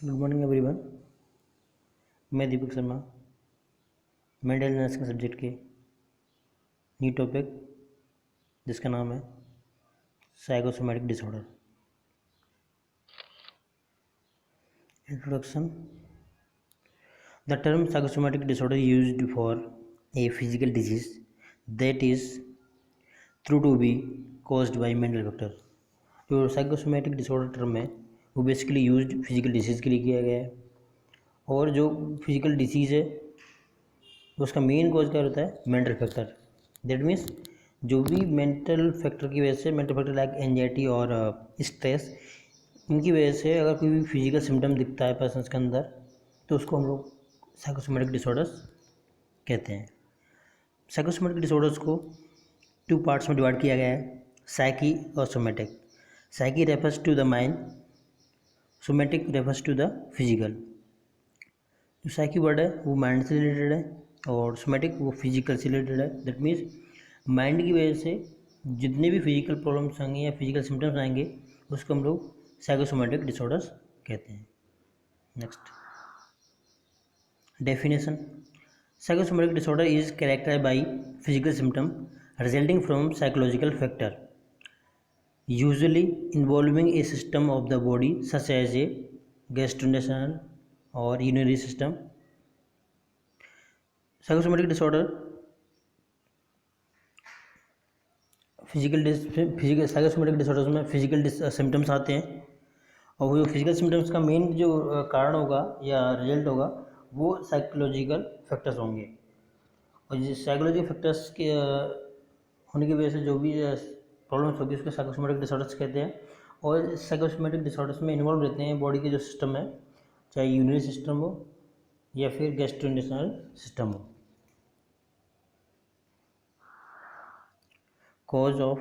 Good morning everyone. मैं Deepak Sharma mental illness के subject के न्यू टॉपिक जिसका नाम है psychosomatic disorder. Introduction. The term psychosomatic disorder used for a physical disease that is through to be caused by mental factor. जो साइकोसोमैटिक डिसऑर्डर term है वो बेसिकली यूज्ड फिजिकल डिजीज़ के लिए किया गया है, और जो फिजिकल डिसीज़ है उसका मेन कॉज क्या होता है? Mental factor. दैट मीन्स जो भी मेंटल फैक्टर की वजह से, मेंटल फैक्टर लाइक एंजाइटी और स्ट्रेस, इनकी वजह से अगर कोई भी फिजिकल सिम्टम दिखता है पर्सन्स के अंदर तो उसको हम लोग साइकोसोमैटिक डिसऑर्डर्स कहते हैं। साइकोसोमैटिक डिसऑर्डर्स को टू पार्ट्स में डिवाइड किया गया है, साइकी और somatic. Psyche refers to the mind, somatic refers to the physical. जो साइकी वर्ड है वो माइंड से रिलेटेड है और सोमैटिक वो फिजिकल से रिलेटेड है। दैट मीन्स माइंड की वजह से जितने भी फिजिकल प्रॉब्लम्स आएंगे या फिजिकल सिम्टम्स आएंगे उसको हम लोग साइकोसोमैटिक डिसऑर्डर्स कहते हैं। Next definition. Psychosomatic disorder is characterized by physical symptom resulting from psychological factor usually involving a system of the body such as a gastrointestinal or urinary system. Psychosomatic disorder physical psychosomatic disorders में physical symptoms आते हैं, और वो जो physical symptoms का main जो कारण होगा या रिजल्ट होगा वो साइकोलॉजिकल फैक्टर्स होंगे, और जिस साइकोलॉजिकल फैक्टर्स के होने की वजह से जो भी प्रॉब्लम्स होगी उसको साइकोसोमैटिक डिसऑर्डर्स कहते हैं। और साइकोसोमैटिक डिसऑर्डर्स में इन्वॉल्व रहते हैं बॉडी के जो सिस्टम है, चाहे यूरिनरी सिस्टम हो या फिर गैस्ट्रोइंटेस्टाइनल सिस्टम हो। Cause of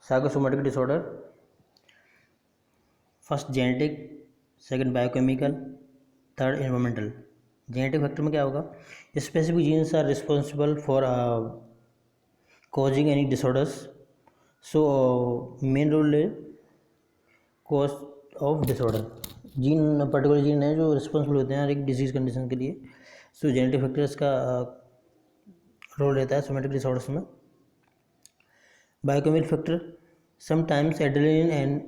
psychosomatic disorder: first genetic, second biochemical, third environmental. Genetic factor में क्या होगा? Specific genes are responsible for causing any disorders, so main role है cause of disorder. Gene, particular gene है जो responsible होते हैं हर एक डिजीज कंडीशन के लिए। सो जेनेटिक फैक्टर्स का रोल रहता है सोमैटिक डिसऑर्डर्स में। Biochemical factor: sometimes adrenaline and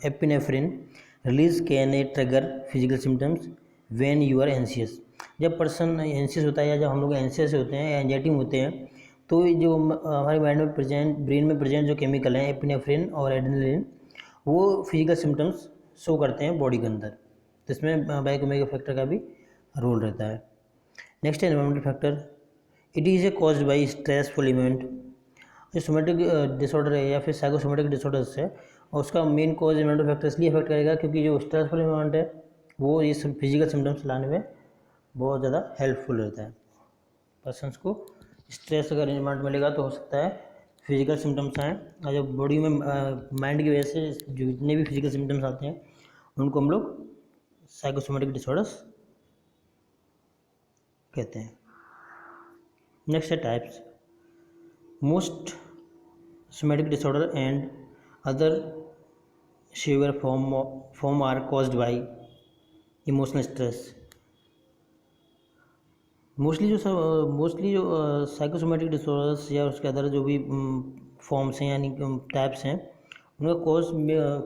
epinephrine release can a trigger physical symptoms when you are anxious. जब पर्सन एंशियस होता है या जब हम लोग एंशियस होते हैं या एंजाइटी में होते हैं तो जो हमारे माइंड में प्रेजेंट, ब्रेन में प्रेजेंट जो केमिकल हैं एपिनेफ्रिन और एड्रेनलिन, वो फिजिकल सिम्टम्स शो करते हैं बॉडी के अंदर, तो इसमें बायोकेमिकल फैक्टर का भी रोल रहता है। नेक्स्ट है environmental factor. It is a caused by stressful event. जो सोमैटिक डिसऑर्डर है या फिर साइकोसोमैटिक डिसऑर्डर्स है और उसका मेन कॉज एनवायरमेंटल फैक्टर इसलिए अफेक्ट करेगा क्योंकि जो स्ट्रेसफुल इन्वायरमेंट है वो ये सब फिजिकल सिम्टम्स लाने में बहुत ज़्यादा हेल्पफुल रहता है। पर्सनस को स्ट्रेस अगर इन्वायरमेंट मिलेगा तो हो सकता है फिजिकल सिम्टम्स आएँ, और जब बॉडी में माइंड की वजह से जो जितने भी फिजिकल सिम्टम्स आते हैं उनको हम लोग साइकोसोमैटिक डिसऑर्डर्स कहते हैं। नेक्स्ट है types. Most somatic disorder and other severe form are caused by emotional stress. Mostly जो साइकोसोमैटिक डिसऑर्डर्स या उसके अदर जो भी फॉर्म्स हैं यानी टाइप्स हैं उनका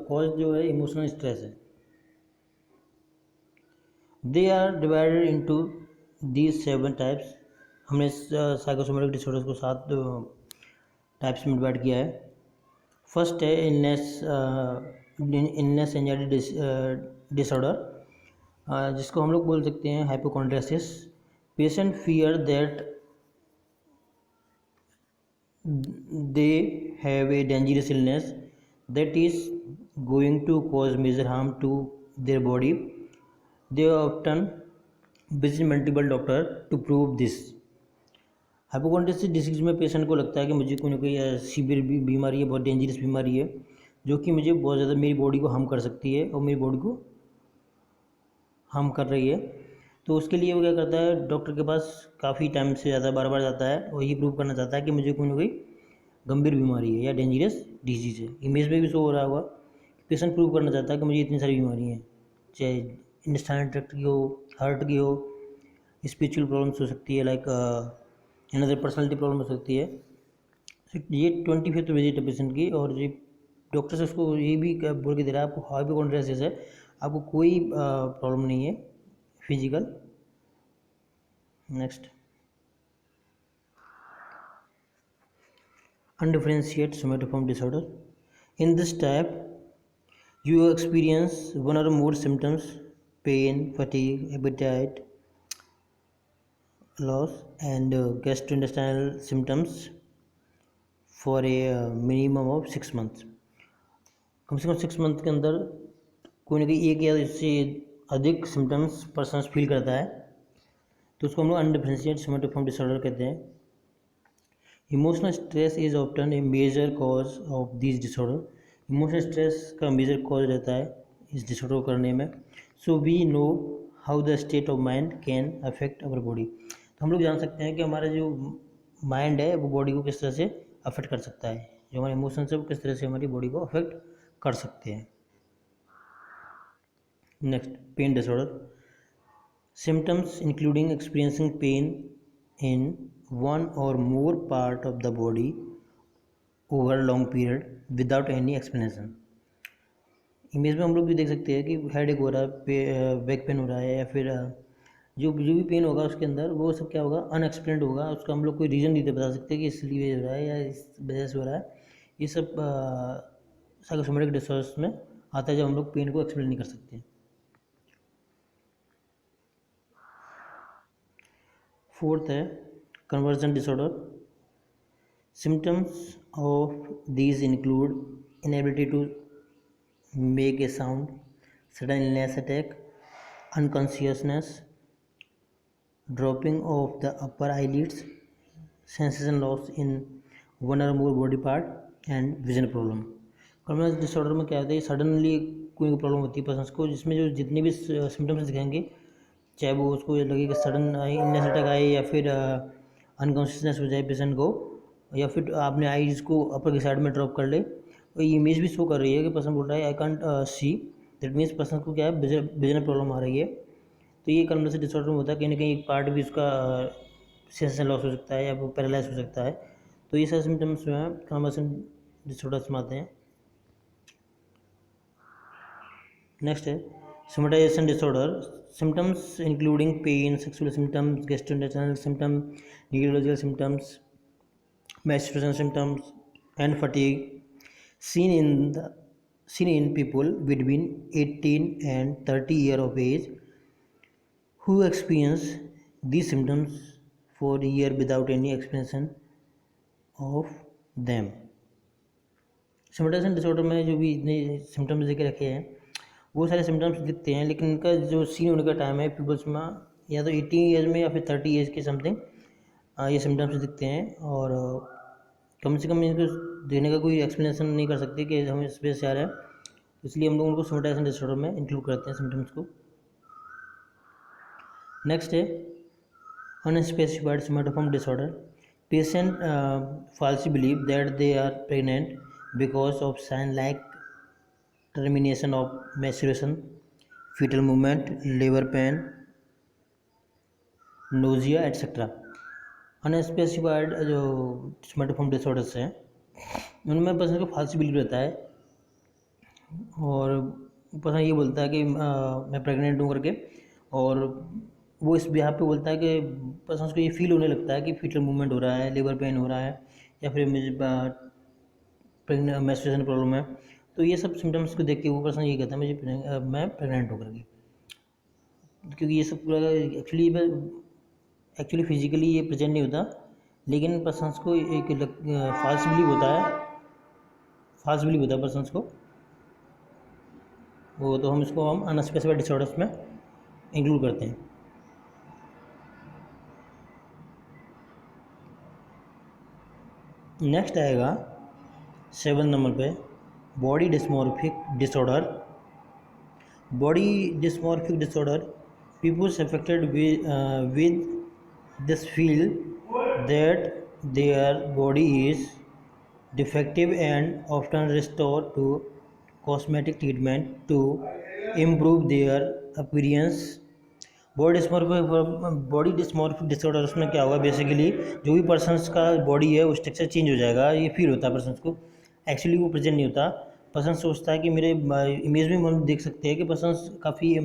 कॉज जो है इमोशनल स्ट्रेस है। They are divided into these 7 types. हमने साइकोसोमैटिक डिसऑर्डर्स को 7 टाइप्स में डिवाइड किया है। फर्स्ट है इलनेस एंजाइटी डिसऑर्डर, जिसको हम लोग बोल सकते हैं hypochondriasis. Patient fear that they have a dangerous illness that is going to cause major harm to their body. They often visit multiple doctor to prove this. Hypochondriasis disease में patient को लगता है कि मुझे कोई ना कोई सीवियर बीमारी है, बहुत डेंजरस बीमारी है जो कि मुझे बहुत ज़्यादा मेरी बॉडी को हार्म कर सकती है और मेरी बॉडी को हार्म कर रही है। तो उसके लिए वो क्या करता है, डॉक्टर के पास काफ़ी टाइम से ज़्यादा बार बार जाता है और ये प्रूव करना चाहता है कि मुझे कोई ना कोई गंभीर बीमारी है या डेंजरस डिजीज़ है। इमेज में भी शो हो रहा होगा, पेशेंट प्रूव करना चाहता है कि मुझे इतनी सारी बीमारी हैं। चाहे इंटेस्टाइनल ट्रैक्ट की हो, हार्ट की हो, स्पिरिचुअल प्रॉब्लम्स हो सकती है, लाइक अनदर पर्सनैलिटी प्रॉब्लम हो सकती है। ये 25th विजिट है पेशेंट की, और ये डॉक्टर से उसको ये भी बोल के दे रहा है आपको हाइपोकॉन्ड्रियासिस है, आपको कोई प्रॉब्लम नहीं है physical. Next, undifferentiated somatoform disorder. In this type, you experience one or more symptoms: pain, fatigue, appetite loss, and gastrointestinal symptoms for a minimum of 6 months. कम से कम 6 मंथ के अंदर कोई ना कोई एक या इससे अधिक सिम्टम्स पर्सन फील करता है, तो उसको हम लोग अनडिफरेंशिएटेड सोमेटोफॉर्म डिसऑर्डर कहते हैं। Emotional stress is often a major cause of this disorder. Emotional stress का मेजर कॉज रहता है इस डिसऑर्डर को करने में। So we know how the state of mind can affect our body. तो हम लोग जान सकते हैं कि हमारा जो माइंड है वो बॉडी को किस तरह से अफेक्ट कर सकता है, जो हमारे इमोशंस है वो किस तरह से हमारी बॉडी को अफेक्ट कर सकते हैं। Next, pain disorder. Symptoms including experiencing pain in one or more part of the body over a long period without any explanation। Image में हम लोग भी देख सकते हैं कि हेड एक हो रहा है, बैक पेन हो रहा है, या फिर जो भी पेन होगा उसके अंदर वो सब क्या होगा, अनएक्सप्लेन्ड होगा, उसका हम लोग कोई रीज़न नहीं दे बता सकते कि इसलिए हो रहा है या इस वजह से हो रहा है। ये सब साइकोसोमेटिक डिसऑर्डर्स में आता है जब हम लोग पेन को एक्सप्लेन नहीं कर सकते। फोर्थ है conversion disorder. Symptoms of these include inability to make a sound, sudden illness attack, unconsciousness, dropping of the upper eyelids, sensation loss in one और more body part, and vision problem. Conversion disorder में क्या होता है, suddenly कोई problem होती है person को, जिसमें जो जितने भी सिम्टम्स दिखेंगे, चाहे वो उसको लगे कि सडन इलनेस अटैक आए, या फिर अनकॉन्शियसनेस हो जाए पेशेंट को, या फिर आपने आईज को अपर की साइड में ड्रॉप कर ले, तो ये इमेज भी शो कर रही है कि पर्सन बोल रहा है I can't see, that means person को क्या है, विजन प्रॉब्लम आ रही है। तो ये कन्वर्जन डिसऑर्डर में होता है, कहीं ना कहीं एक पार्ट भी उसका सेंसेशन लॉस हो सकता है या वो पैरालाइज हो सकता है। तो ये सारे सिम्टम्स जो हैं कन्वर्जन डिसऑर्डर्स में आते हैं। नेक्स्ट है somatisation disorder. Symptoms including pain, sexual symptoms, gastrointestinal symptoms, neurological symptoms, menstruation symptoms, and fatigue seen in people between 18 and 30 years of age who experience these symptoms for a year without any explanation of them। Somatisation disorder में जो भी इतने symptoms देखे रखे हैं वो सारे symptoms दिखते हैं, लेकिन इनका जो सीन होने का टाइम है पीपल्स में या तो 18 ईयर्स में या फिर 30 ईयर्स के समथिंग ये सिम्टम्स दिखते हैं, और कम से कम इनको देने का कोई एक्सप्लेनेशन नहीं कर सकते कि हमें इस वजह से आ रहा है, इसलिए हम लोग उनको सोमेटाइजेशन डिसऑर्डर में इंक्लूड करते हैं सिम्टम्स को। नेक्स्ट है unspecified somatoform disorder. Patient falsely believe that they are pregnant because of sign like termination of menstruation, fetal movement, labor pain, nausea, etc। Unspecified जो सोमेटोफॉर्म डिसऑर्डर्स हैं उनमें person को फाल्सी believe रहता है, और पर्सन ये बोलता है कि मैं प्रेग्नेंट हूँ करके, और वो इस बिहार पे बोलता है कि पर्सन को ये फील होने लगता है कि फीटल मूवमेंट हो रहा है, लेबर पेन हो रहा है, या फिर मुझे मेंस्ट्रुएशन प्रॉब्लम है। तो ये सब सिम्टम्स को देख के वो पर्सन ये कहता है मैं प्रेग्नेंट होकर के, क्योंकि ये सब पूरा एक्चुअली फिजिकली ये प्रेजेंट नहीं होता, लेकिन पर्सन्स को एक फाल्स बिलीव होता है पर्सन्स को वो, तो हम इसको अनस्पेसिफाइड डिसऑर्डर्स में इंक्लूड करते हैं। नेक्स्ट आएगा 7 नंबर पे body dysmorphic disorder. Body dysmorphic disorder, peoples affected with this feel that their body is defective and often resort to cosmetic treatment to improve their appearance. Body dysmorphic disorders में क्या होगा, basically जो भी persons का body है वो structure change हो जाएगा, ये फील होता है पर्सनस को, एक्चुअली वो प्रेजेंट नहीं होता। पर्सन सोचता है कि मेरे इमेज में हम देख सकते हैं कि पर्सनस काफ़ी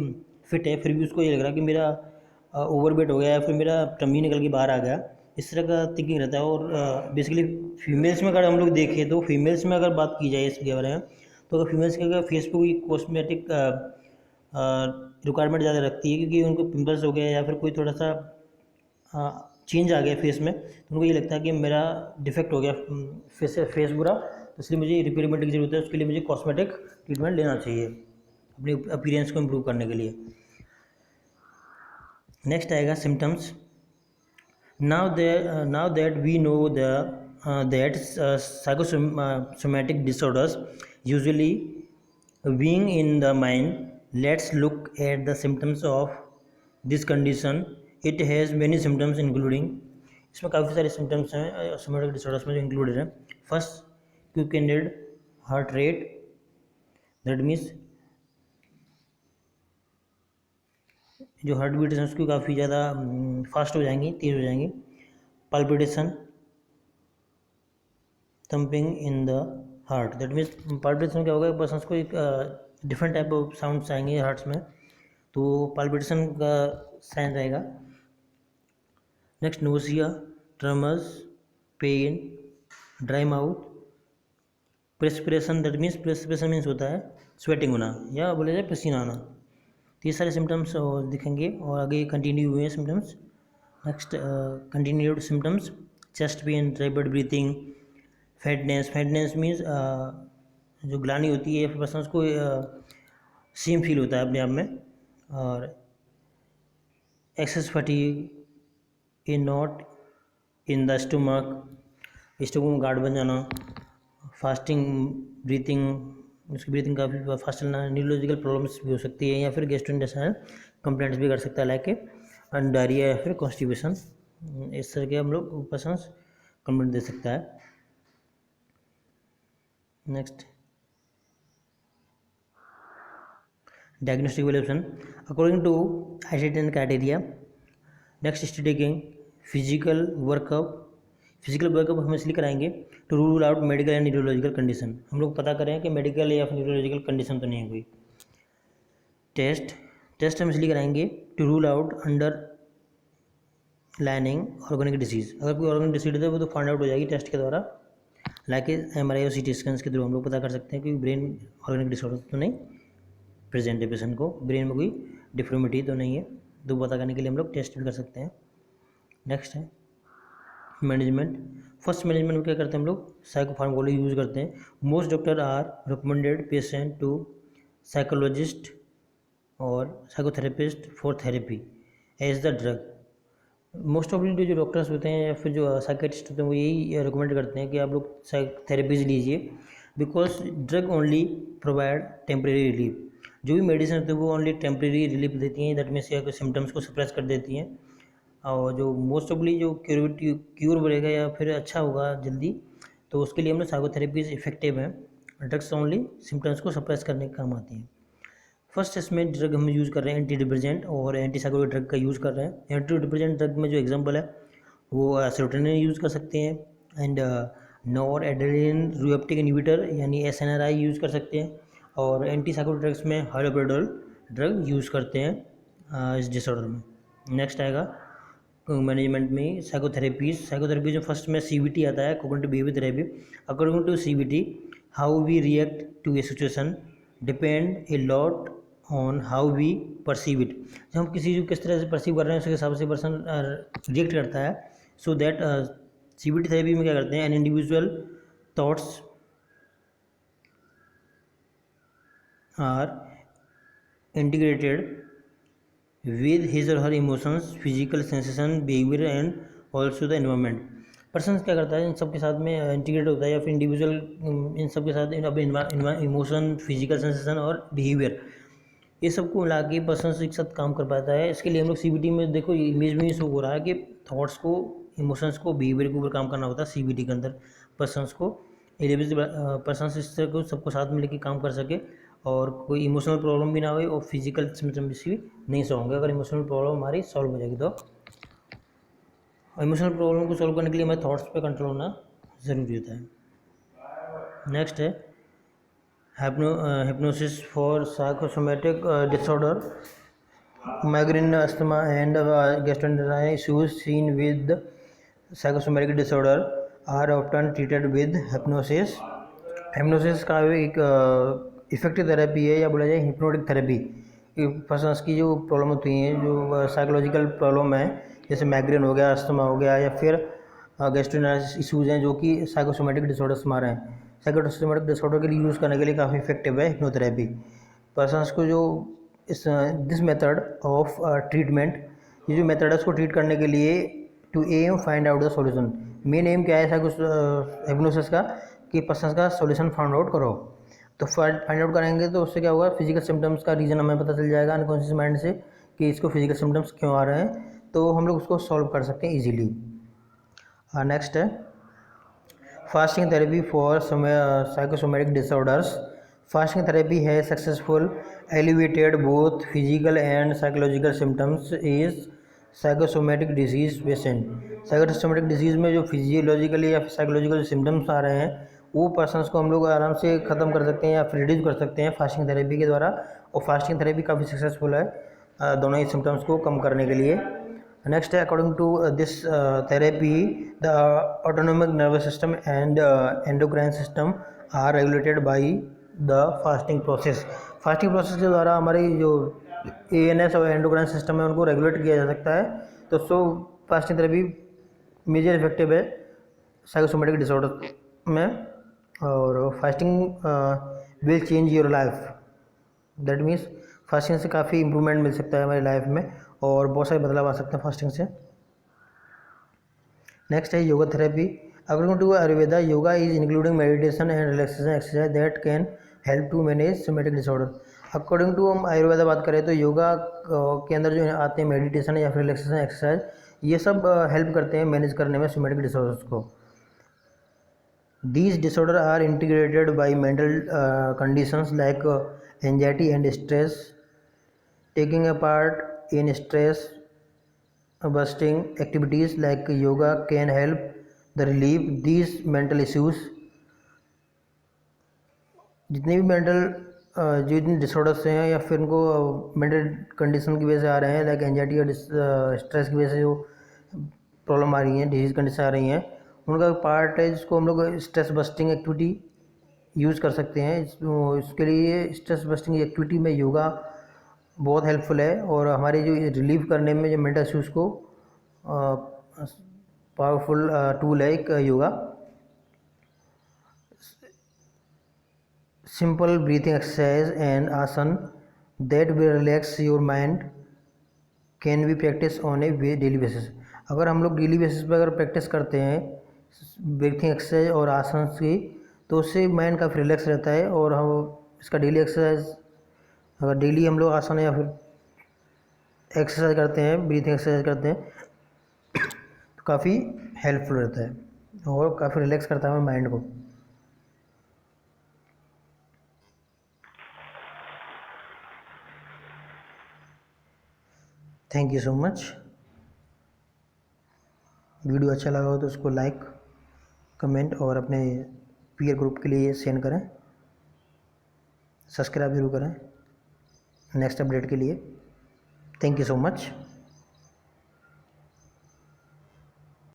फिट है, फिर भी उसको ये लग रहा है कि मेरा ओवरवेट हो गया या फिर मेरा टमी निकल के बाहर आ गया, इस तरह का थिंकिंग रहता है। और बेसिकली फीमेल्स में अगर हम लोग देखें तो फीमेल्स में अगर बात की जाए इसके बारे में, तो अगर फीमेल्स के अगर फेस पे कोई कॉस्मेटिक रिक्वायरमेंट ज़्यादा रखती है क्योंकि उनको पिंपल्स हो गया या फिर कोई थोड़ा सा चेंज आ गया फेस में, तो उनको ये लगता है कि मेरा डिफेक्ट हो गया, फेस बुरा, तो इसलिए मुझे रिपेयरमेंट की ज़रूरत है, उसके लिए मुझे कॉस्मेटिक ट्रीटमेंट लेना चाहिए अपने अपीयरेंस को इम्प्रूव करने के लिए। नेक्स्ट आएगा symptoms. Now that we know that psychosomatic disorders usually being in the mind, let's look at the symptoms of this condition. It has many symptoms including, इसमें काफ़ी सारे सिम्टम्स हैं सोमैटिक डिसऑर्डर्स में जो इंक्लूडेड हैं। First, quickened heart rate, that means जो heart beat है उसकी काफ़ी ज़्यादा फास्ट हो जाएंगी, तेज़ हो जाएंगी। Palpitation, thumping in the heart, that means palpitation क्या होगा, पर्सन को एक डिफरेंट टाइप ऑफ साउंड्स आएंगे हार्ट्स में, तो पाल्पिटेशन का साइन रहेगा। Next, nausea, tremors, pain, dry mouth, perspiration, that means perspiration means होता है स्वेटिंग होना या बोले जाए पसीना आना। तो ये सारे सिम्टम्स दिखेंगे और आगे कंटिन्यू हुए हैं symptoms. Next, continued symptoms, chest pain, rapid breathing, fatness means जो ग्लानी होती है फिर पर्सन को सेम फील होता है अपने आप में। और excess fatigue, a knot in the stomach में गार्ड बन जाना, फास्टिंग ब्रीथिंग, उसकी ब्रीथिंग काफ़ी फास्ट चलना, न्यूरोलॉजिकल प्रॉब्लम्स भी हो सकती है या फिर गैस्ट्रोइंटेस्टाइनल कंप्लेंट्स भी कर सकता है लाइक डायरिया या फिर कॉन्स्टिपेशन, इस तरह के हम लोग पर्सन कंप्लेंट दे सकता है। Next, diagnostic evaluation according to ICD-10 criteria. Next, study physical workup हम इसलिए कराएंगे to rule out medical and neurological condition, हम लोग पता करें कि मेडिकल या फिर न्यूरोलॉजिकल कंडीशन तो नहीं है कोई। टेस्ट हम इसलिए कराएंगे to rule out underlying organic disease, अगर कोई ऑर्गेनिक डिसीज है वो तो फाइंड आउट हो जाएगी टेस्ट के द्वारा, लाइक MRI और CT स्कैन के थ्रू हम लोग पता कर सकते हैं कि ब्रेन ऑर्गेनिक डिसऑर्डर तो नहीं प्रेजेंट है पेशेंट को, ब्रेन में कोई डिफॉर्मिटी तो नहीं है, तो पता करने के लिए हम लोग टेस्ट भी कर सकते हैं। नेक्स्ट है मैनेजमेंट। फर्स्ट मैनेजमेंट में क्या करते हैं हम लोग, साइकोफार्माकोलॉजी यूज़ करते हैं। Most doctor are recommended patient to psychologist और psychotherapist for therapy as the drug. Most ऑफली जो डॉक्टर्स होते हैं या फिर जो साइकेट्रिस्ट होते हैं वो यही रिकमेंड करते हैं कि आप लोग थेरेपीज लीजिए, because drug only provide temporary relief, जो भी मेडिसिन होती है वो ओनली टेम्प्रेरी रिलीफ देती हैं, दैट मीन्स सिम्टम्स को सप्रेस कर देती हैं, और जो मोस्ट ऑफली जो क्यूर बढ़ेगा या फिर अच्छा होगा जल्दी, तो उसके लिए हम लोग साइकोथेरेपीज इफेक्टिव हैं, ड्रग्स ओनली सिम्टम्स को सप्रेस करने के काम आती हैं। फर्स्ट इसमें ड्रग हम यूज़ कर रहे हैं एंटी डिप्रेसेंट और एंटी साइकोटिक ड्रग का यूज़ कर रहे हैं। एंटी डिप्रेसेंट ड्रग में जो एग्जांपल है वो सेरोटोनिन यूज़ कर सकते हैं, and nor adrenaline receptor inhibitor यानी SNRI यूज़ कर सकते हैं, और एंटी साइकोटिक ड्रग्स में हाइलोपेरिडोल ड्रग यूज़ करते हैं इस डिसऑर्डर में। नेक्स्ट आएगा मैनेजमेंट में साइकोथेरेपीज में फर्स्ट में CBT आता है, cognitive behaviour therapy. According to CBT, how we react to a situation depend a lot on how we perceive it, जब हम किसी को किस तरह से परसीव कर रहे हैं उसके हिसाब से पर्सन रिएक्ट करता है। सो दैट CBT थेरेपी में क्या करते हैं, an individual thoughts are integrated with his or her emotions, physical sensation, behavior and also the environment। Person क्या करता है, इन सब के साथ में इंटीग्रेट होता है या फिर इंडिविजुअल इन सब के साथ अपने इमोशन, फिजिकल सेंसेशन और बिहेवियर, ये सबको मिला के पर्सन एक साथ काम कर पाता है। इसके लिए हम लोग CBT में देखो इमेज में ही शो हो रहा है कि थॉट्स को, इमोशंस को, बिहेवियर के ऊपर काम करना होता है CBT के अंदर पर्सनस को, पर्सनस इस तरह को सबको साथ में लेके काम कर सके और कोई इमोशनल प्रॉब्लम भी ना हो और फिजिकल सिम्टम्स भी नहीं सो होंगे अगर इमोशनल प्रॉब्लम हमारी सॉल्व हो जाएगी तो। इमोशनल प्रॉब्लम को सॉल्व करने के लिए हमारे थॉट्स पे कंट्रोल होना ज़रूरी होता है। नेक्स्ट है hypnosis for psychosomatic disorder, migraine, asthma, and gastrointestinal issues seen with psychosomatic disorder are often treated with hypnosis. hypnosis का एक इफेक्टिव थेरेपी है या बोला जाए हिप्नोटिक थेरेपी। पर्सन्स की जो प्रॉब्लम होती हैं जो साइकोलॉजिकल प्रॉब्लम है जैसे माइग्रेन हो गया, अस्थमा हो गया या फिर गैस्ट्रोइंटेस्टाइनल इशूज़ हैं जो कि साइकोसोमेटिक डिसऑर्डर्स हमारे हैं। साइकोसोमेटिक डिसऑर्डर के लिए यूज़ करने के लिए काफ़ी इफेक्टिव है हिप्नोथेरेपी। पर्सन्स को जो इस दिस मेथड ऑफ ट्रीटमेंट, ये जो मेथड है उसको ट्रीट करने के लिए to aim find out the solution. Main aim क्या है हिप्नोसिस का कि पर्सन्स का सॉल्यूशन फाइंड आउट करो। तो फाइंड आउट करेंगे तो उससे क्या होगा, फिजिकल सिम्टम्स का रीज़न हमें पता चल जाएगा अनकॉन्शियस माइंड से कि इसको फिजिकल सिम्टम्स क्यों आ रहे हैं, तो हम लोग उसको सॉल्व कर सकते हैं ईजीली। नेक्स्ट है fasting therapy for psychosomatic disorders. Fasting therapy है successful elevated both physical and psychological symptoms is psychosomatic disease patient. Psychosomatic disease में जो फिजियोलॉजिकली या साइकोलॉजिकल सिम्टम्स आ रहे हैं वो पर्सनस को हम लोग आराम से ख़त्म कर सकते हैं या फिर रिड्यूस कर सकते हैं फास्टिंग थेरेपी के द्वारा। और फास्टिंग थेरेपी काफ़ी सक्सेसफुल है दोनों ही सिम्टम्स को कम करने के लिए। नेक्स्ट है according to this therapy the autonomic nervous system and endocrine system are regulated by the fasting process. Fasting process के द्वारा हमारी जो ANS और एंडोक्राइन सिस्टम है उनको रेगुलेट किया जा सकता है। तो फास्टिंग थेरेपी मेजर इफेक्टिव है साइकोसोमेटिक डिसऑर्डर में। और fasting will change your life, that means fasting से काफ़ी इंप्रूवमेंट मिल सकता है हमारी लाइफ में और बहुत सारे बदलाव आ सकते हैं फास्टिंग से। नेक्स्ट है yoga therapy. According to Ayurveda yoga is including meditation and relaxation exercise that can help to manage somatic disorder. According to हम आयुर्वेदा बात करें तो योगा के अंदर जो आते हैं मेडिटेशन या फिर रिलैक्सेशन एक्सरसाइज, ये सब हेल्प करते हैं मैनेज करने में सोमेटिक डिसऑर्डर्स को। These disorders are integrated by mental conditions like anxiety and stress. Taking a part in stress busting activities like yoga can help the relieve these mental issues. जितने भी जो इतने disorders हैं या फिर उनको मेंटल कंडीशन की वजह से आ रहे हैं लाइक एंजाइटी और स्ट्रेस की वजह से जो प्रॉब्लम आ रही हैं, डिजीज़ कंडीशन आ रही हैं, उनका पार्ट है जिसको हम लोग स्ट्रेस बस्टिंग एक्टिविटी यूज़ कर सकते हैं। इसके लिए स्ट्रेस बस्टिंग एक्टिविटी में योगा बहुत हेल्पफुल है और हमारे जो रिलीव करने में जो मेंटल इश्यूज़ को पावरफुल टूल है एक yoga. Simple breathing exercise and asana that will relax your mind can be practice on a daily basis. अगर हम लोग डेली बेसिस पर अगर प्रैक्टिस करते हैं ब्रीथिंग एक्सरसाइज और आसन की तो उससे माइंड काफ़ी रिलैक्स रहता है। और हम इसका डेली एक्सरसाइज अगर डेली हम लोग आसन या फिर एक्सरसाइज करते हैं, ब्रीथिंग एक्सरसाइज करते हैं तो काफ़ी हेल्पफुल रहता है और काफ़ी रिलैक्स करता है हमारे माइंड को। Thank you so much. Video अच्छा लगा हो तो उसको लाइक, कमेंट और अपने पीयर ग्रुप के लिए सेंड करें। सब्सक्राइब जरूर करें नेक्स्ट अपडेट के लिए। Thank you so much.